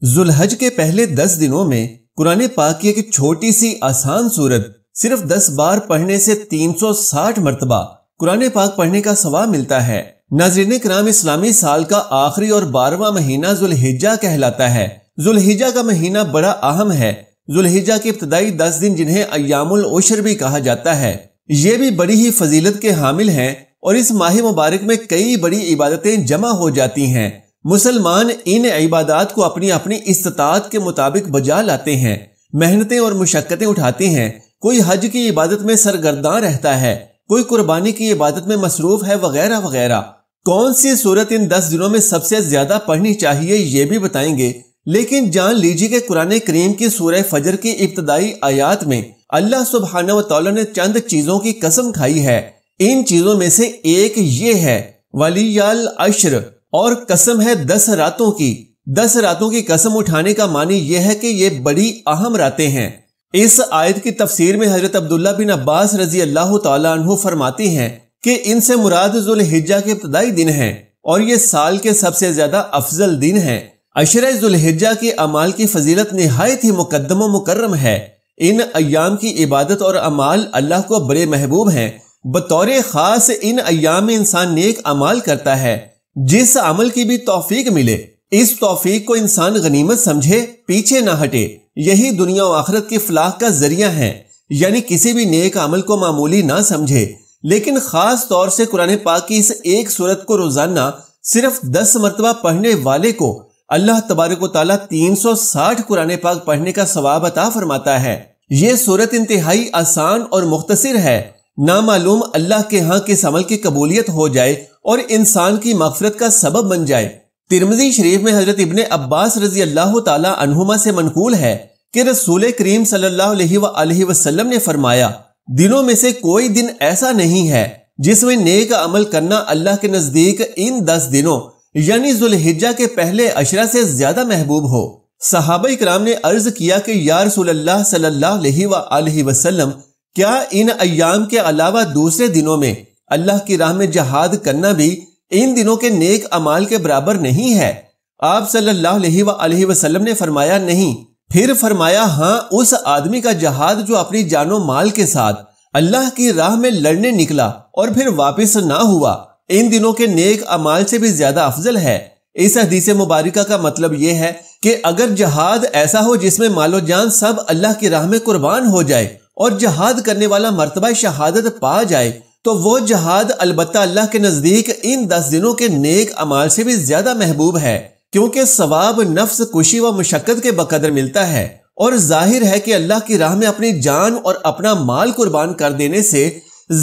ذوالحج کے پہلے 10 دنوں میں قرآن پاک کی ایک چھوٹی سی آسان سورت صرف 10 بار پڑھنے سے 360 مرتبہ قرآن پاک پڑھنے کا ثواب ملتا ہے۔ ناظرین کرام، اسلامی سال کا آخری اور 12واں مہینہ ذوالحجہ کہلاتا ہے۔ ذوالحجہ کا مہینہ بڑا اہم ہے۔ ذوالحجہ کے ابتدائی 10 دن جنہیں ایام العشر بھی کہا جاتا ہے، یہ بھی بڑی ہی فضیلت کے حامل ہیں اور اس ماہ مبارک میں کئی بڑی عبادتیں جمع ہو جاتی ہیں۔ مسلمان ان عبادات کو اپنی اپنی استطاعت کے مطابق بجا لاتے ہیں، محنتیں اور مشقتیں اٹھاتے ہیں۔ کوئی حج کی عبادت میں سرگرداں رہتا ہے، کوئی قربانی کی عبادت میں مصروف ہے، وغیرہ وغیرہ۔ کون سی سورت ان 10 دنوں میں سب سے زیادہ پڑھنی چاہیے یہ بھی بتائیں گے، لیکن جان لیجیے کہ قرآن کریم کی سورہ فجر کی ابتدائی آیات میں اللہ سبحانہ و تعالی نے چند چیزوں کی قسم کھائی ہے۔ ان چیزوں میں سے ایک یہ ہے ولیال عشر، اور قسم ہے 10 راتوں کی۔ 10 راتوں کی قسم اٹھانے کا معنی یہ ہے کہ یہ بڑی اہم راتیں ہیں۔ اس آیت کی تفسیر میں حضرت عبداللہ بن عباس رضی اللہ تعالیٰ عنہ فرماتی ہیں کہ ان سے مراد ذوالحجہ کے ابتدائی دن ہیں اور یہ سال کے سب سے زیادہ افضل دن ہیں۔ عشرہ ذوالحجہ کے اعمال کی فضیلت نہایت ہی مقدم و مکرم ہے۔ ان ایام کی عبادت اور اعمال اللہ کو بڑے محبوب ہیں۔ بطور خاص ان ایام میں انسان نیک اعمال کرتا ہے، جس عمل کی بھی توفیق ملے اس توفیق کو انسان غنیمت سمجھے، پیچھے نہ ہٹے۔ یہی دنیا و آخرت کی فلاح کا ذریعہ ہے، یعنی کسی بھی نیک عمل کو معمولی نہ سمجھے۔ لیکن خاص طور سے قرآن پاک کی اس ایک سورت کو روزانہ صرف 10 مرتبہ پڑھنے والے کو اللہ تبارک و تعالیٰ 360 قرآن پاک پڑھنے کا ثواب عطا فرماتا ہے۔ یہ سورت انتہائی آسان اور مختصر ہے۔ نامعلوم اللہ کے ہاں کس عمل کی قبولیت ہو جائے اور انسان کی مغفرت کا سبب بن جائے۔ ترمذی شریف میں حضرت ابن عباس رضی اللہ تعالی عنہما سے منقول ہے کہ رسول کریم صلی اللہ علیہ وآلہ وسلم نے فرمایا، دنوں میں سے کوئی دن ایسا نہیں ہے جس میں نیک عمل کرنا اللہ کے نزدیک ان 10 دنوں یعنی ذوالحجہ کے پہلے عشرہ سے زیادہ محبوب ہو۔ صحابہ کرام نے عرض کیا کہ یا رسول اللہ صلی اللہ علیہ وآلہ وسلم، کیا ان ایام کے علاوہ دوسرے دنوں میں اللہ کی راہ میں جہاد کرنا بھی ان دنوں کے نیک اعمال کے برابر نہیں ہے؟ آپ صلی اللہ علیہ وآلہ وسلم نے فرمایا نہیں۔ پھر فرمایا ہاں، اس آدمی کا جہاد جو اپنی جان و مال کے ساتھ اللہ کی راہ میں لڑنے نکلا اور پھر واپس نہ ہوا، ان دنوں کے نیک اعمال سے بھی زیادہ افضل ہے۔ اس حدیث مبارکہ کا مطلب یہ ہے کہ اگر جہاد ایسا ہو جس میں مال و جان سب اللہ کی راہ میں قربان ہو جائے اور جہاد کرنے والا مرتبہ شہادت پا جائے، تو وہ جہاد البتہ اللہ کے نزدیک ان 10 دنوں کے نیک اعمال سے بھی زیادہ محبوب ہے، کیونکہ ثواب نفس کشی و مشقت کے بقدر ملتا ہے، اور ظاہر ہے کہ اللہ کی راہ میں اپنی جان اور اپنا مال قربان کر دینے سے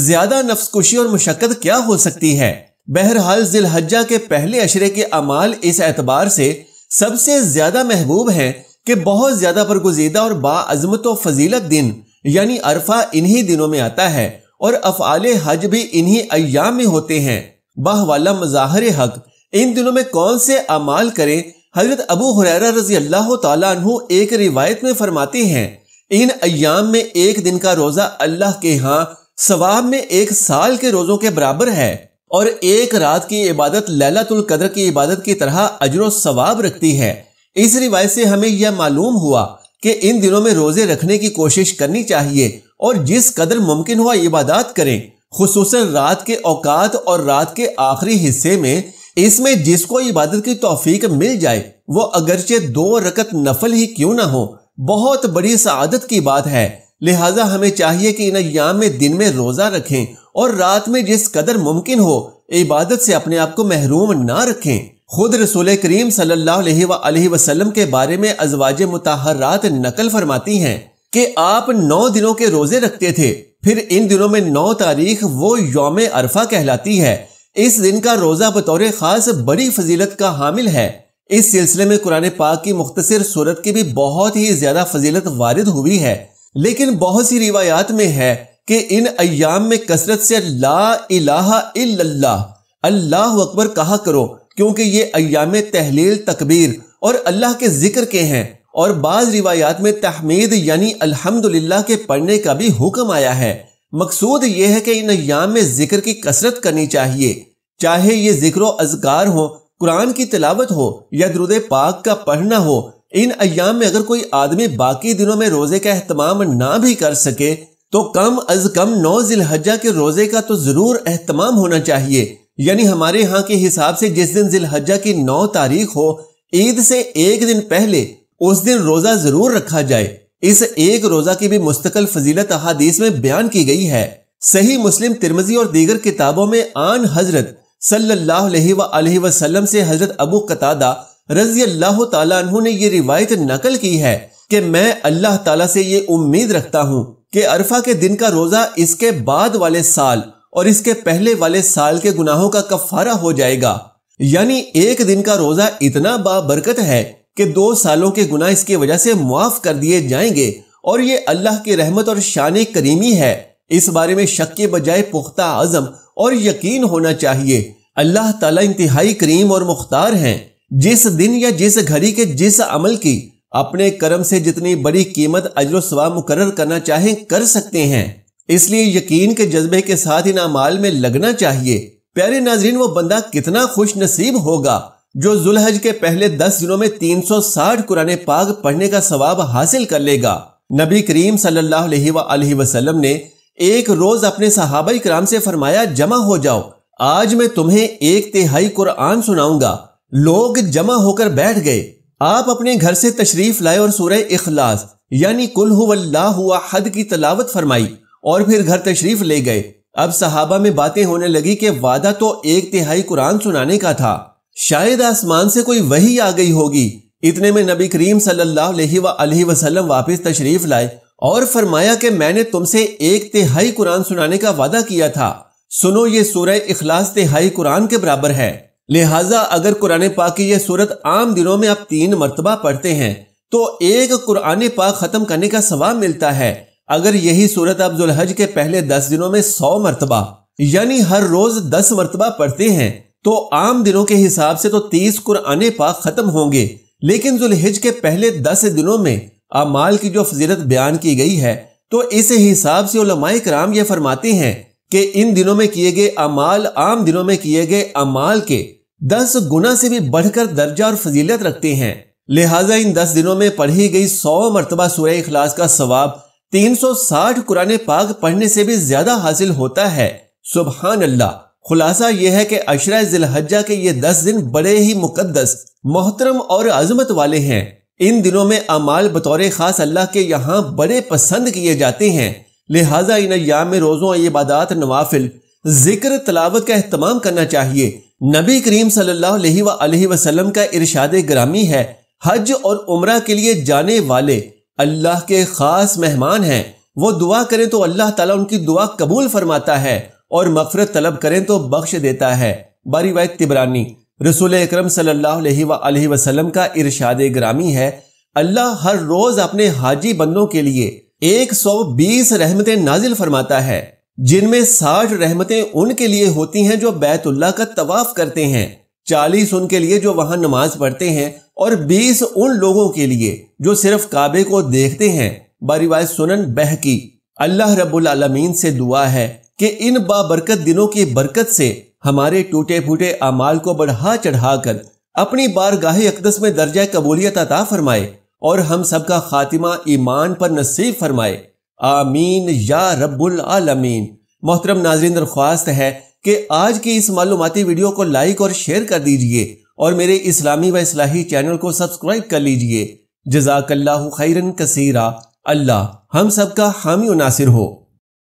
زیادہ نفس کشی اور مشقت کیا ہو سکتی ہے۔ بہرحال ذی الحجہ کے پہلے عشرے کے اعمال اس اعتبار سے سب سے زیادہ محبوب ہیں کہ بہت زیادہ برگزیدہ اور باعظمت و فضیلت دن یعنی عرفہ انہی دنوں میں آتا ہے، اور افعال حج بھی انہی ایام میں ہوتے ہیں۔ باہوالا مظاہر حق، ان دنوں میں کون سے اعمال کریں؟ حضرت ابو ہریرہ رضی اللہ تعالیٰ عنہ ایک روایت میں فرماتے ہیں، ان ایام میں ایک دن کا روزہ اللہ کے ہاں ثواب میں 1 سال کے روزوں کے برابر ہے، اور ایک رات کی عبادت لیلۃ القدر کی عبادت کی طرح اجر و ثواب رکھتی ہے۔ اس روایت سے ہمیں یہ معلوم ہوا کہ ان دنوں میں روزے رکھنے کی کوشش کرنی چاہیے اور جس قدر ممکن ہوا عبادات کریں، خصوصاً رات کے اوقات اور رات کے آخری حصے میں۔ اس میں جس کو عبادت کی توفیق مل جائے وہ اگرچہ 2 رکعت نفل ہی کیوں نہ ہو، بہت بڑی سعادت کی بات ہے۔ لہٰذا ہمیں چاہیے کہ ان ایام میں دن میں روزہ رکھیں اور رات میں جس قدر ممکن ہو عبادت سے اپنے آپ کو محروم نہ رکھیں۔ خود رسول کریم صلی اللہ علیہ وآلہ وسلم کے بارے میں ازواج مطہرات نقل فرماتی ہیں کہ آپ 9 دنوں کے روزے رکھتے تھے، پھر ان دنوں میں 9 تاریخ وہ یوم عرفہ کہلاتی ہے۔ اس دن کا روزہ بطور خاص بڑی فضیلت کا حامل ہے۔ اس سلسلے میں قرآن پاک کی مختصر سورت کی بھی بہت ہی زیادہ فضیلت وارد ہوئی ہے، لیکن بہت سی روایات میں ہے کہ ان ایام میں کثرت سے لا الہ الا اللہ، اللہ اکبر کہا کرو، کیونکہ یہ ایام تحلیل، تکبیر اور اللہ کے ذکر کے ہیں، اور بعض روایات میں تحمید یعنی الحمدللہ کے پڑھنے کا بھی حکم آیا ہے۔ مقصود یہ ہے کہ ان ایام میں ذکر کی کثرت کرنی چاہیے، چاہے یہ ذکر و اذکار ہو، قرآن کی تلاوت ہو یا درود پاک کا پڑھنا ہو ان ایام میں اگر کوئی آدمی باقی دنوں میں روزے کا اہتمام نہ بھی کر سکے تو کم از کم 9 ذی الحجہ کے روزے کا تو ضرور اہتمام ہونا چاہیے. یعنی ہمارے ہاں کے حساب سے جس دن ذی الحجہ کی 9 تاریخ ہو، عید سے ایک دن پہلے اس دن روزہ ضرور رکھا جائے. اس ایک روزہ کی بھی مستقل فضیلت احادیث میں بیان کی گئی ہے. صحیح مسلم، ترمذی اور دیگر کتابوں میں آن حضرت صلی اللہ علیہ وآلہ وسلم سے حضرت ابو قتادہ رضی اللہ تعالیٰ عنہ نے یہ روایت نقل کی ہے کہ میں اللہ تعالیٰ سے یہ امید رکھتا ہوں کہ عرفہ کے دن کا روزہ اس کے بعد والے سال اور اس کے پہلے والے سال کے گناہوں کا کفارہ ہو جائے گا. یعنی ایک دن کا روزہ اتنا بابرکت ہے کہ 2 سالوں کے گناہ اس کی وجہ سے معاف کر دیے جائیں گے، اور یہ اللہ کی رحمت اور شان کریمی ہے. اس بارے میں شک کے بجائے پختہ عزم اور یقین ہونا چاہیے. اللہ تعالیٰ انتہائی کریم اور مختار ہیں. جس دن یا جس گھڑی کے جس عمل کی اپنے کرم سے جتنی بڑی قیمت اجر و ثواب مقرر کرنا چاہیں کر سکتے ہیں. اس لیے یقین کے جذبے کے ساتھ ان اعمال میں لگنا چاہیے. پیارے ناظرین، وہ بندہ کتنا خوش نصیب ہوگا جو ذوالحج کے پہلے 10 دنوں میں 360 قرآن پاک پڑھنے کا ثواب حاصل کر لے گا. نبی کریم صلی اللہ علیہ وآلہ وسلم نے ایک روز اپنے صحابہ کرام سے فرمایا، جمع ہو جاؤ، آج میں تمہیں 1/3 قرآن سناؤں گا. لوگ جمع ہو کر بیٹھ گئے. آپ اپنے گھر سے تشریف لائے اور سورہ اخلاص یعنی قل هو اللہ احد کی تلاوت فرمائی اور پھر گھر تشریف لے گئے. اب صحابہ میں باتیں ہونے لگی کہ وعدہ تو 1/3 قرآن سنانے کا تھا، شاید آسمان سے کوئی وحی آ گئی ہوگی. اتنے میں نبی کریم صلی اللہ علیہ وآلہ وسلم واپس تشریف لائے اور فرمایا کہ میں نے تم سے 1/3 قرآن سنانے کا وعدہ کیا تھا. سنو، یہ سورہ اخلاص 1/3 قرآن کے برابر ہے. لہٰذا اگر قرآن پاک کی یہ سورت عام دنوں میں آپ 3 مرتبہ پڑھتے ہیں تو ایک قرآن پاک ختم کرنے کا ثواب ملتا ہے. اگر یہی سورت آپ ذوالحج کے پہلے 10 دنوں میں 100 مرتبہ یعنی ہر روز 10 مرتبہ پڑھتے ہیں تو عام دنوں کے حساب سے تو 30 قرآن پاک ختم ہوں گے. لیکن ذوالحج کے پہلے 10 دنوں میں اعمال کی جو فضیلت بیان کی گئی ہے تو اس حساب سے علماء کرام یہ فرماتے ہیں کہ ان دنوں میں کیے گئے اعمال عام دنوں میں کیے گئے اعمال کے 10 گنا سے بھی بڑھ کر درجہ اور فضیلت رکھتے ہیں. لہٰذا ان 10 دنوں میں پڑھی گئی 100 مرتبہ سورہ اخلاص کا ثواب 360 قرآن پاک پڑھنے سے بھی زیادہ حاصل ہوتا ہے. سبحان اللہ. خلاصہ یہ ہے کہ عشرہ ذی الحجہ کے یہ 10 دن بڑے ہی مقدس، محترم اور عظمت والے ہیں. ان دنوں میں اعمال بطور خاص اللہ کے یہاں بڑے پسند کیے جاتے ہیں. لہٰذا ان ایام میں روزوں عبادات، نوافل، ذکر، تلاوت کا اہتمام کرنا چاہیے. نبی کریم صلی اللہ علیہ وآلہ وسلم کا ارشاد گرامی ہے، حج اور عمرہ کے لیے جانے والے اللہ کے خاص مہمان ہیں. وہ دعا کریں تو اللہ تعالیٰ ان کی دعا قبول فرماتا ہے اور مغفرت طلب کریں تو بخش دیتا ہے. روایت طبرانی. رسول اکرم صلی اللہ علیہ وآلہ وسلم کا ارشاد گرامی ہے، اللہ ہر روز اپنے حاجی بندوں کے لیے 120 رحمتیں نازل فرماتا ہے، جن میں 60 رحمتیں ان کے لیے ہوتی ہیں جو بیت اللہ کا طواف کرتے ہیں، 40 ان کے لیے جو وہاں نماز پڑھتے ہیں، اور 20 ان لوگوں کے لیے جو صرف کعبے کو دیکھتے ہیں. روایت سنن بہقی. اللہ رب العالمین سے دعا ہے کہ ان بابرکت دنوں کی برکت سے ہمارے ٹوٹے پھوٹے اعمال کو بڑھا چڑھا کر اپنی بارگاہ اقدس میں درجہ قبولیت عطا فرمائے اور ہم سب کا خاتمہ ایمان پر نصیب فرمائے. آمین یا رب العالمین. محترم ناظرین، درخواست ہے کہ آج کی اس معلوماتی ویڈیو کو لائک اور شیئر کر دیجئے اور میرے اسلامی و اصلاحی چینل کو سبسکرائب کر لیجئے. جزاک اللہ خیرن کثیرا. اللہ ہم سب کا حامی و ناصر ہو.